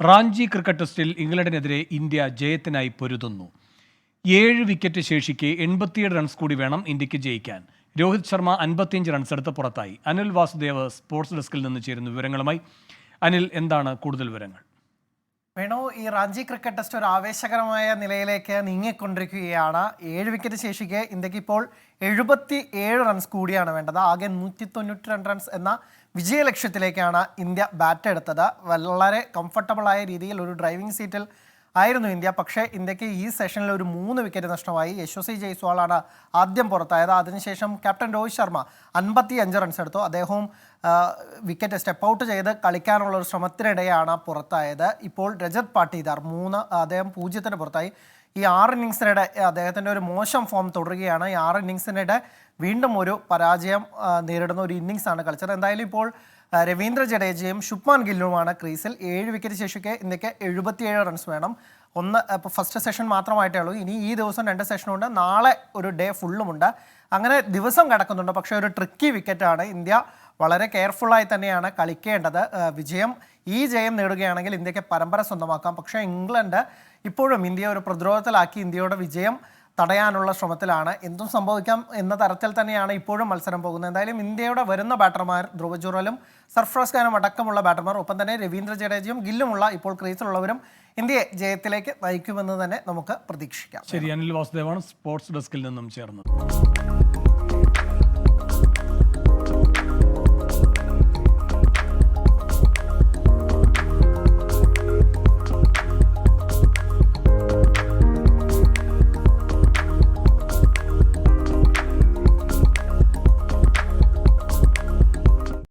Ranchi cricket ടെസ്റ്റിൽ ഇംഗ്ലണ്ടിനെതിരെ India ജയത്തിനായി പൊരുതുന്നു. 7 wicket ശേഷിക്കെ 87 runs കൂടി വേണം ഇന്ത്യക്ക് ജയിക്കാൻ. രോഹിത് ശർമ്മ 55 റൺസ് എടുത്ത് പുറത്തായി. അനിൽ വാസുദേവ് സ്പോർട്സ് ഡെസ്കിൽ നിന്ന് ചേരുന്ന വിവരങ്ങളുമായി. അനിൽ, എന്താണ് കൂടുതൽ വിവരങ്ങൾ? വേണു, ഈ റാഞ്ചി ക്രിക്കറ്റ് ടെസ്റ്റ് ഒരു ആവേശകരമായ നിലയിലേക്ക് നീങ്ങിക്കൊണ്ടിരിക്കുകയാണ്. 7 വിക്കറ്റ് ശേഷിക്ക് ഇന്ത്യക്ക് ഇപ്പോൾ 77 റൺസ് കൂടിയാണ് വേണ്ടത്. ആകെ 192 റൺസ് എന്ന വിജയലക്ഷ്യത്തിലേക്കാണ് ഇന്ത്യ ബാറ്റ് എടുത്തത്. വളരെ കംഫർട്ടബിളായ രീതിയിൽ ഒരു ഡ്രൈവിംഗ് സീറ്റിൽ ആയിരുന്നു ഇന്ത്യ. പക്ഷേ ഇന്ത്യക്ക് ഈ സെഷനിൽ ഒരു 3 വിക്കറ്റ് നഷ്ടമായി. യശസ്വി ജയ്സ്വാളാണ് ആദ്യം പുറത്തായത്. അതിനുശേഷം ക്യാപ്റ്റൻ രോഹിത് ശർമ്മ 55 റൺസ് എടുത്തു. അദ്ദേഹവും വിക്കറ്റ് സ്റ്റെപ്പ് ഔട്ട് ചെയ്ത് കളിക്കാനുള്ള ഒരു ശ്രമത്തിനിടെയാണ് പുറത്തായത്. ഇപ്പോൾ രജത് പാട്ടീദാർ അദ്ദേഹം 0-ന് പുറത്തായി. ഈ 6 ഇന്നിങ്സിനിടെ അദ്ദേഹത്തിൻ്റെ ഒരു മോശം ഫോം തുടരുകയാണ്. ഈ 6 ഇന്നിങ്സിനിടെ വീണ്ടും ഒരു പരാജയം നേരിടുന്ന ഒരു ഇന്നിങ്സാണ് കളിച്ചത്. എന്തായാലും ഇപ്പോൾ രവീന്ദ്ര ജഡേജയും ശുഭ്മാൻ ഗില്ലുമാണ് ക്രീസിൽ. 7 വിക്കറ്റ് ശേഷിക്ക് ഇന്ത്യക്ക് 77 റൺസ് വേണം. ഇപ്പോൾ ഫസ്റ്റ് സെഷൻ മാത്രമായിട്ടേ ഉള്ളൂ. ഇനി ഈ ദിവസം 2 സെഷനുണ്ട്, നാളെ ഒരു ഡേ ഫുള്ളുമുണ്ട്. അങ്ങനെ ദിവസം കിടക്കുന്നുണ്ട്. പക്ഷേ ഒരു ട്രിക്കി വിക്കറ്റാണ്. ഇന്ത്യ വളരെ കെയർഫുള്ളായി തന്നെയാണ് കളിക്കേണ്ടത്. ഈ ജയം നേടുകയാണെങ്കിൽ ഇന്ത്യക്ക് പരമ്പര സ്വന്തമാക്കാം. പക്ഷേ ഇംഗ്ലണ്ട് ഇപ്പോഴും ഇന്ത്യയെ ഒരു പ്രതിരോധത്തിലാക്കി ഇന്ത്യയുടെ വിജയം തടയാനുള്ള ശ്രമത്തിലാണ്. എന്തും സംഭവിക്കാം എന്ന തരത്തിൽ തന്നെയാണ് ഇപ്പോഴും മത്സരം പോകുന്നത്. എന്തായാലും ഇന്ത്യയുടെ വരുന്ന ബാറ്റർമാർ ധ്രുവ ജുറലും സർഫ്രാസ് ഖാനും അടക്കമുള്ള ബാറ്റർമാർ, ഒപ്പം തന്നെ രവീന്ദ്ര ജഡേജയും ഗില്ലുമുള്ള ഇപ്പോൾ ക്രീസിലുള്ളവരും ഇന്ത്യയെ ജയത്തിലേക്ക് നയിക്കുമെന്ന് തന്നെ നമുക്ക് പ്രതീക്ഷിക്കാം. ശരി, അനിൽ വാസുദേവാണ് സ്പോർട്സ് ഡെസ്കിൽ നിന്നും ചേർന്നത്.